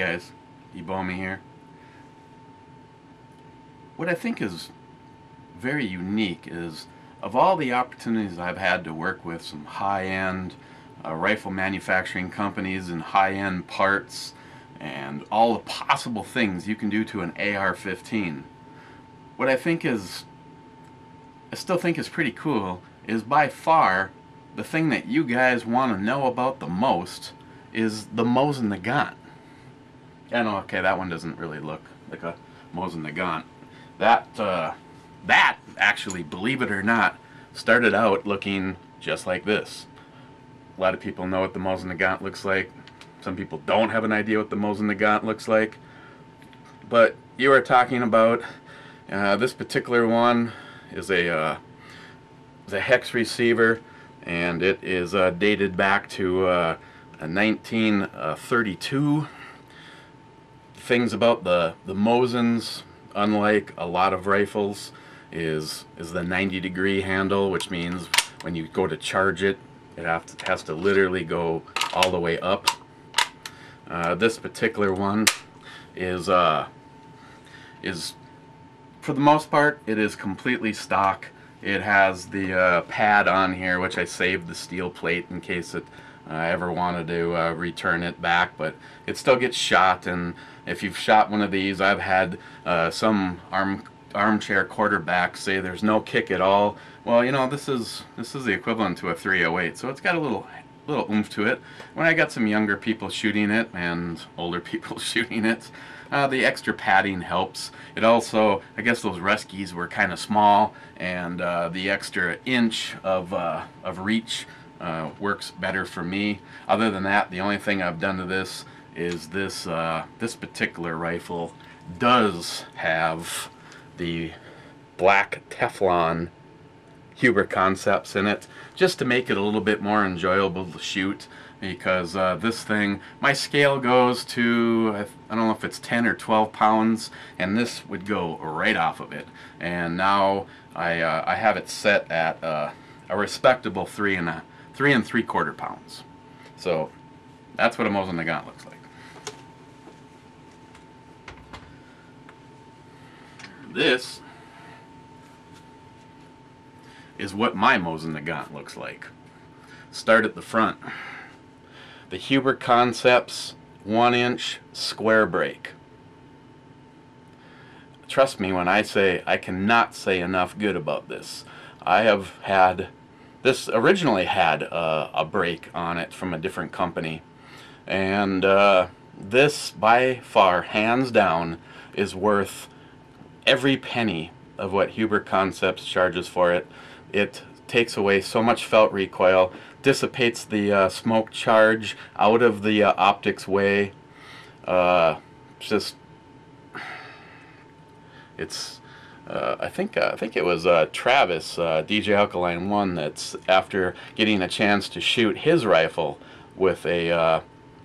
guys, ebomey here. What I think is very unique is, of all the opportunities I've had to work with some high-end rifle manufacturing companies and high-end parts and all the possible things you can do to an AR-15, what I still think is pretty cool is by far the thing that you guys want to know about the most is the Mosin Nagant. I know, okay, that one doesn't really look like a Mosin Nagant. That actually, believe it or not, started out looking just like this. A lot of people know what the Mosin Nagant looks like. Some people don't have an idea what the Mosin Nagant looks like. But you are talking about this particular one is a hex receiver, and it is dated back to 1932. Things about the Mosins, unlike a lot of rifles, is the 90-degree handle, which means when you go to charge it, it has to literally go all the way up. This particular one is for the most part, it is completely stock. It has the pad on here, which I saved the steel plate in case I ever wanted to return it back, but it still gets shot. And if you've shot one of these, I've had some armchair quarterbacks say there's no kick at all. Well, you know, this is the equivalent to a 308, so it's got a little oomph to it. When I got some younger people shooting it and older people shooting it, the extra padding helps. It also, I guess those Ruskies were kind of small, and the extra inch of reach works better for me. Other than that, the only thing I've done to this is this particular rifle does have the black Teflon Huber Concepts in it, just to make it a little bit more enjoyable to shoot, because this thing, my scale goes to, I don't know if it's 10 or 12 pounds, and this would go right off of it. And now I have it set at a respectable 3 3/4 pounds. So that's what a Mosin Nagant looks like. This is what my Mosin Nagant looks like. Start at the front. The Huber Concepts 1-inch square break. Trust me when I say I cannot say enough good about this. I have had this originally had a break on it from a different company, and this by far, hands down, is worth every penny of what Huber Concepts charges for it. It takes away so much felt recoil, dissipates the smoke charge out of the optics way. I think it was Travis, DJ Alkaline 1, that's after getting a chance to shoot his rifle with a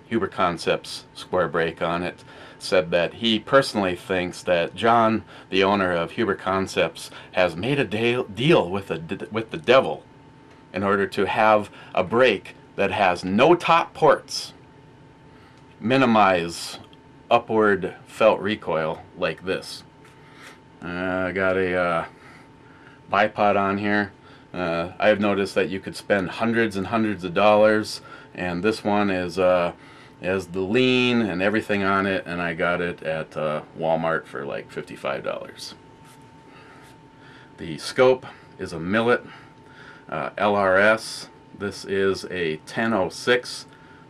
Huber Concepts square break on it, said that he personally thinks that John, the owner of Huber Concepts, has made a deal with the devil in order to have a break that has no top ports, minimize upward felt recoil like this. I got a bipod on here. I've noticed that you could spend hundreds and hundreds of dollars, and this one is has the lean and everything on it, and I got it at Walmart for like $55. The scope is a Millet LRS. This is a 1006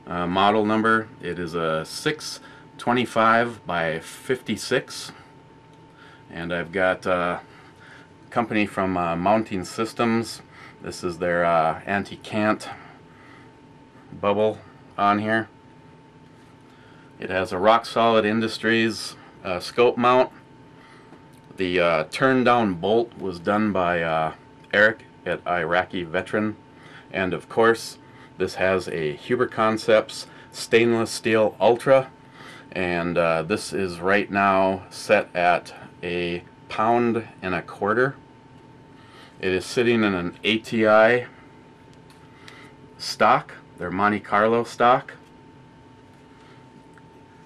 model number. It is a 625 by 56. And I've got a company from Mounting Systems. This is their anti-cant bubble on here. It has a Rock Solid Industries scope mount. The turn down bolt was done by Eric at Iraqi Veteran. And of course, this has a Huber Concepts stainless steel Ultra. And this is right now set at a 1.25 pounds. It is sitting in an ATI stock, their Monte Carlo stock,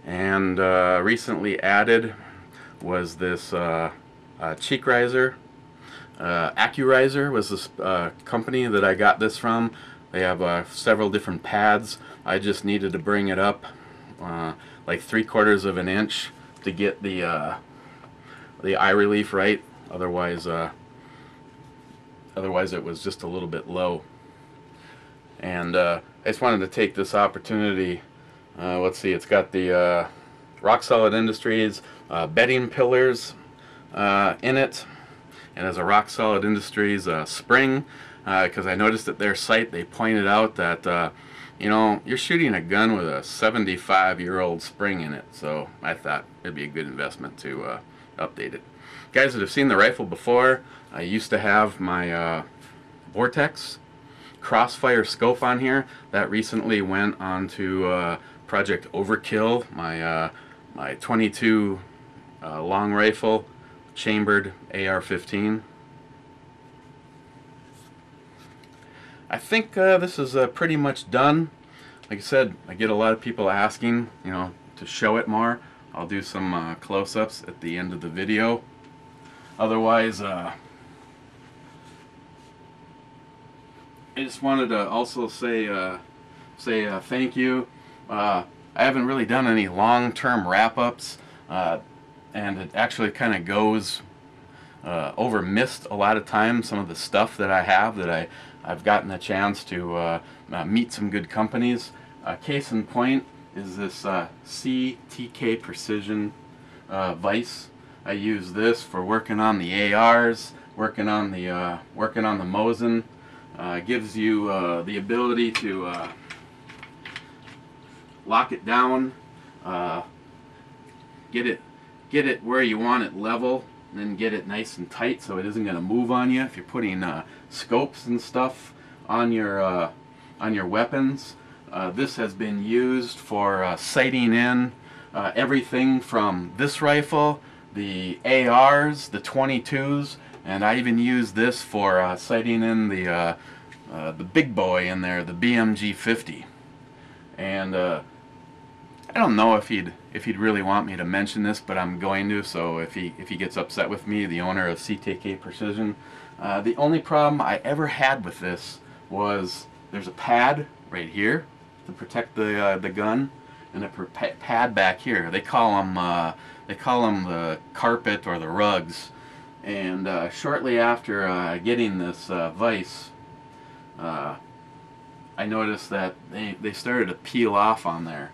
And recently added was this cheek riser. Accurizer was this company that I got this from. They have several different pads. I just needed to bring it up like 3/4 of an inch to get the eye relief right. Otherwise it was just a little bit low. And I just wanted to take this opportunity. Let's see, it's got the Rock Solid Industries bedding pillars in it, and as a Rock Solid Industries spring, because I noticed at their site they pointed out that you know, you're shooting a gun with a 75-year-old spring in it, so I thought it'd be a good investment to update it. Guys that have seen the rifle before, I used to have my Vortex Crossfire scope on here. That recently went on to Project Overkill, my 22 long rifle, chambered AR-15. I think this is pretty much done. Like I said, I get a lot of people asking, you know, to show it more. I'll do some close-ups at the end of the video. Otherwise, I just wanted to also say thank you. I haven't really done any long-term wrap-ups, and it actually kind of goes over missed a lot of times. Some of the stuff that I have that I've gotten a chance to meet some good companies. Case in point is this CTK Precision vise. I use this for working on the ARs, working on the Mosin. Gives you the ability to lock it down, get it where you want it level, and then get it nice and tight so it isn't going to move on you if you're putting scopes and stuff on your weapons. This has been used for sighting in everything from this rifle, the ARs, the 22s, and I even use this for sighting in the big boy in there, the BMG 50. And I don't know if he'd really want me to mention this, but I'm going to. So if he gets upset with me, the owner of CTK Precision, the only problem I ever had with this was there's a pad right here to protect the gun, and a pad back here. They call them the carpet or the rugs. And shortly after getting this vise, I noticed that they started to peel off on there,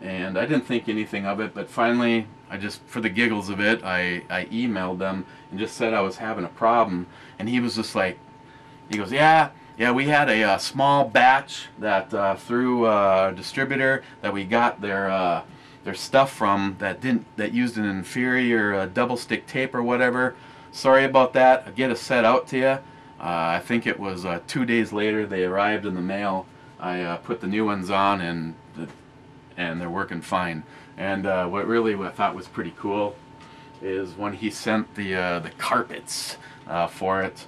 and I didn't think anything of it. But finally, I just, for the giggles of it, I emailed them and just said I was having a problem. And he was just like, he goes, yeah, we had a small batch that through a distributor that we got their stuff from that used an inferior double stick tape or whatever. Sorry about that. I'll get a set out to you. I think it was 2 days later they arrived in the mail. I put the new ones on, and they're working fine. And what I thought was pretty cool is when he sent the carpets for it,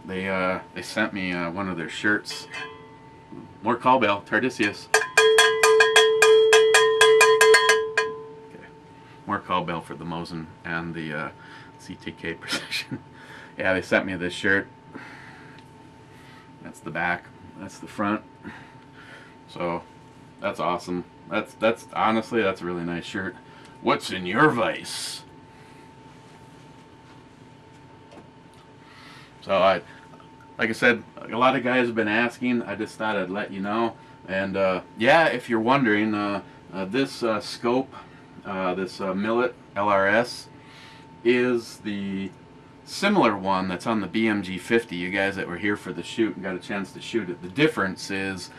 they sent me one of their shirts. More call bell, Tardisius. Okay. More call bell for the Mosin and the CTK Precision. Yeah, they sent me this shirt. That's the back. That's the front. So that's awesome. That's honestly, that's a really nice shirt. What's in your vise? So like I said, a lot of guys have been asking. I just thought I'd let you know. And yeah, if you're wondering, this scope, this Millet LRS, is the similar one that's on the BMG 50. You guys that were here for the shoot and got a chance to shoot it. The difference is,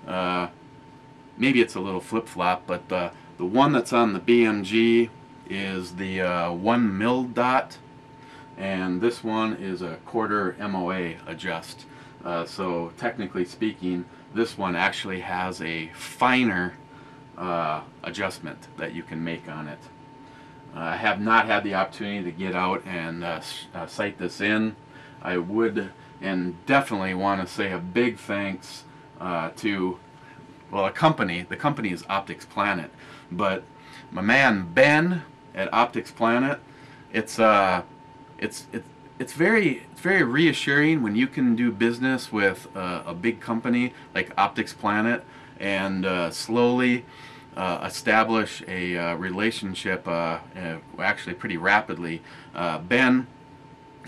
maybe it's a little flip-flop, but the one that's on the BMG is the 1 mil dot, and this one is a 1/4 MOA adjust. So technically speaking, this one actually has a finer adjustment that you can make on it. I have not had the opportunity to get out and sight this in. I would and definitely want to say a big thanks to, well, the company is Optics Planet, but my man Ben at Optics Planet. It's very reassuring when you can do business with a big company like Optics Planet and slowly establish a relationship, actually pretty rapidly. Ben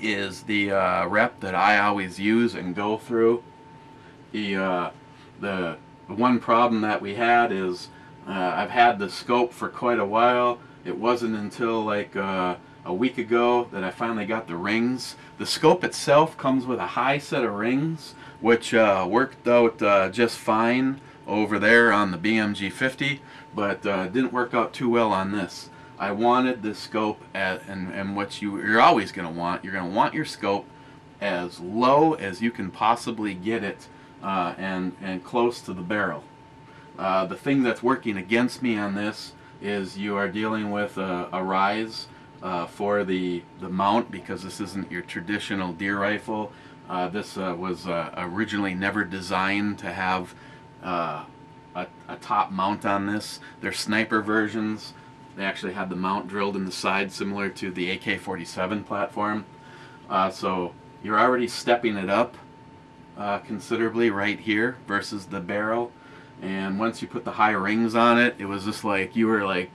is the rep that I always use and go through. The one problem that we had is I've had the scope for quite a while. It wasn't until like a week ago that I finally got the rings. The scope itself comes with a high set of rings, which worked out just fine over there on the BMG 50, but didn't work out too well on this. I wanted the scope and what you're always going to want. You're going to want your scope as low as you can possibly get it, and close to the barrel. The thing that's working against me on this is you are dealing with a rise for the mount, because this isn't your traditional deer rifle. This was originally never designed to have a top mount on this. They're sniper versions. They actually had the mount drilled in the side, similar to the AK-47 platform. So you're already stepping it up considerably right here versus the barrel. And once you put the high rings on it, it was just like you were like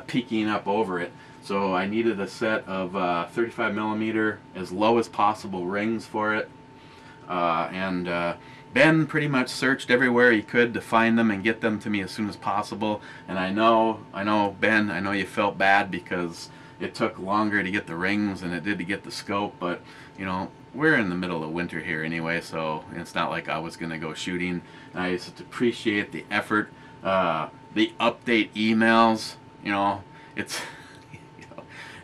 peeking up over it. So I needed a set of 35mm as low as possible rings for it. Ben pretty much searched everywhere he could to find them and get them to me as soon as possible. And I know Ben, I know you felt bad because it took longer to get the rings than it did to get the scope, but you know, we're in the middle of winter here anyway, so it's not like I was going to go shooting. And I just appreciate the effort, the update emails. You know, it's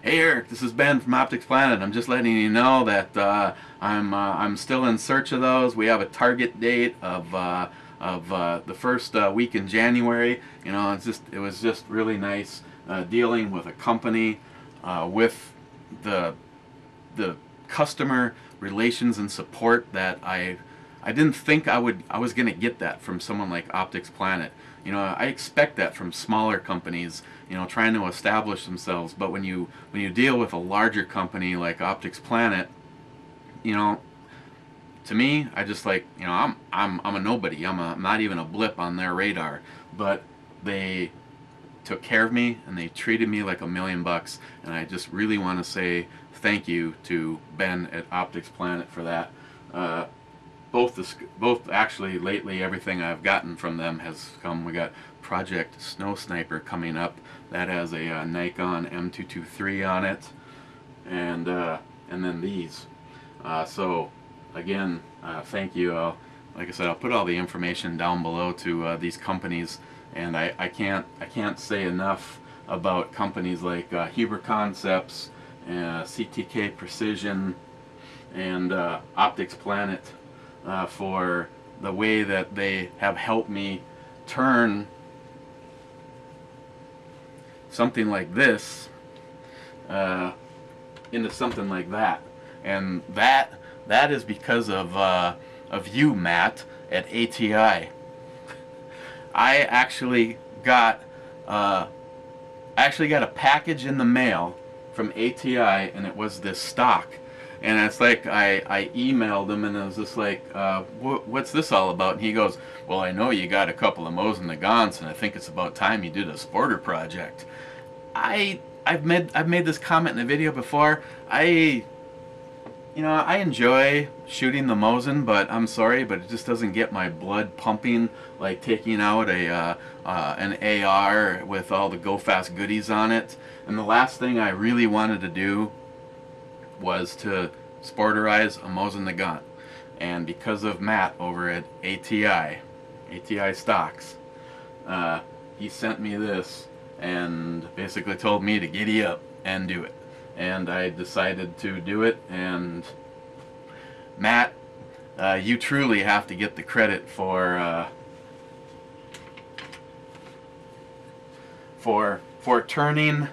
hey Eric, this is Ben from Optics Planet. I'm just letting you know that I'm still in search of those. We have a target date of the first week in January. You know, it was just really nice dealing with a company with the customer relations and support that I didn't think I was going to get that from someone like Optics Planet. You know, I expect that from smaller companies, you know, trying to establish themselves. But when you deal with a larger company like Optics Planet, you know, to me, I just like, you know, I'm a nobody. I'm not even a blip on their radar. But they took care of me and they treated me like $1,000,000, and I just really want to say thank you to Ben at Optics Planet for that. Both actually lately, everything I've gotten from them has come. We got Project Snow Sniper coming up that has a Nikon M223 on it, and then these. So again, thank you. Like I said, I'll put all the information down below to these companies, and I can't say enough about companies like Huber Concepts, CTK Precision, and Optics Planet for the way that they have helped me turn something like this into something like that. And that is because of you, Matt, at ATI. I actually got a package in the mail from ATI, and it was this stock. And it's like I emailed him, and it was just like, what's this all about? And he goes, well, I know you got a couple of Mosin Nagants, and I think it's about time you did a sporter project. I've made this comment in a video before. I enjoy shooting the Mosin, but I'm sorry, but it just doesn't get my blood pumping like taking out an AR with all the Go Fast goodies on it. And the last thing I really wanted to do was to sporterize a Mosin Nagant. And because of Matt over at ATI Stocks, he sent me this and basically told me to giddy up and do it. And I decided to do it, and Matt, you truly have to get the credit for turning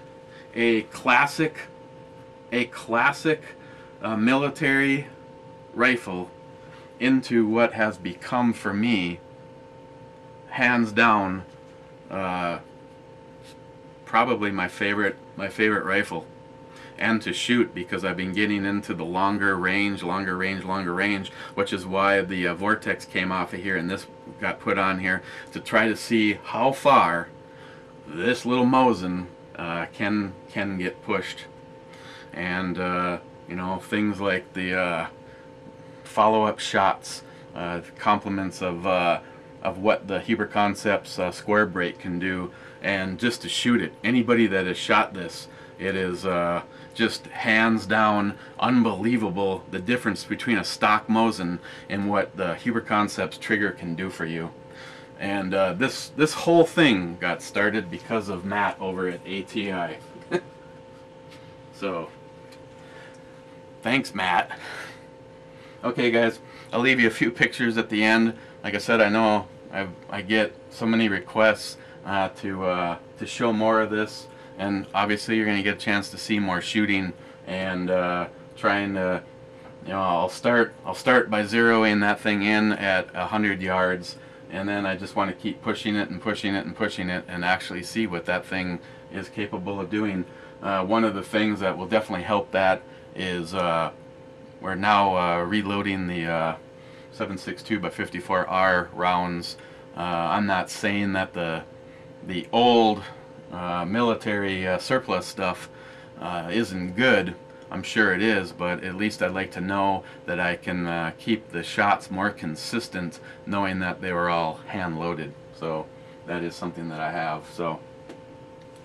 a classic military rifle into what has become for me, hands down, probably my favorite rifle, and to shoot, because I've been getting into the longer range, which is why the Vortex came off of here and this got put on here, to try to see how far this little Mosin can get pushed. And you know, things like the follow-up shots, compliments of what the Huber Concepts square break can do, and just to shoot it. Anybody that has shot this, it is just hands down unbelievable the difference between a stock Mosin and what the Huber Concepts trigger can do for you. And this whole thing got started because of Matt over at ATI. So thanks, Matt. Okay guys, I'll leave you a few pictures at the end. Like I said, I know I get so many requests to show more of this, and obviously you're going to get a chance to see more shooting, and trying to, you know, I'll start by zeroing that thing in at 100 yards, and then I just want to keep pushing it and pushing it and pushing it and actually see what that thing is capable of doing. One of the things that will definitely help that is we're now reloading the 7.62 by 54R rounds. I'm not saying that the old military surplus stuff isn't good. I'm sure it is, but at least I'd like to know that I can keep the shots more consistent, knowing that they were all hand loaded. So that is something that I have. So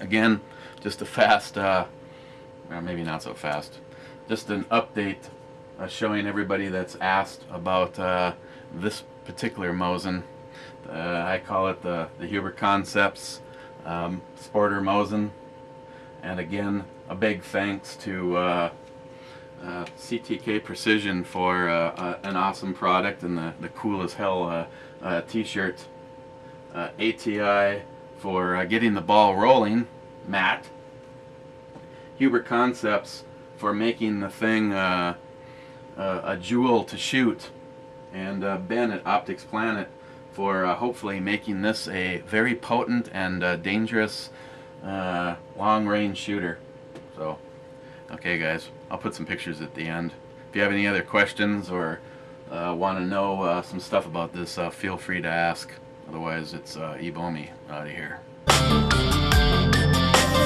again, just a fast, or maybe not so fast, just an update showing everybody that's asked about this particular Mosin. I call it the Huber Concepts Sporter Mosin. And again, a big thanks to CTK Precision for an awesome product and the cool as hell t-shirt. ATI for getting the ball rolling, Matt. Huber Concepts for making the thing a jewel to shoot, and Ben at Optics Planet for hopefully making this a very potent and dangerous long-range shooter. So, okay guys, I'll put some pictures at the end. If you have any other questions or want to know some stuff about this, feel free to ask. Otherwise, it's ebomey out of here. We'll be right back.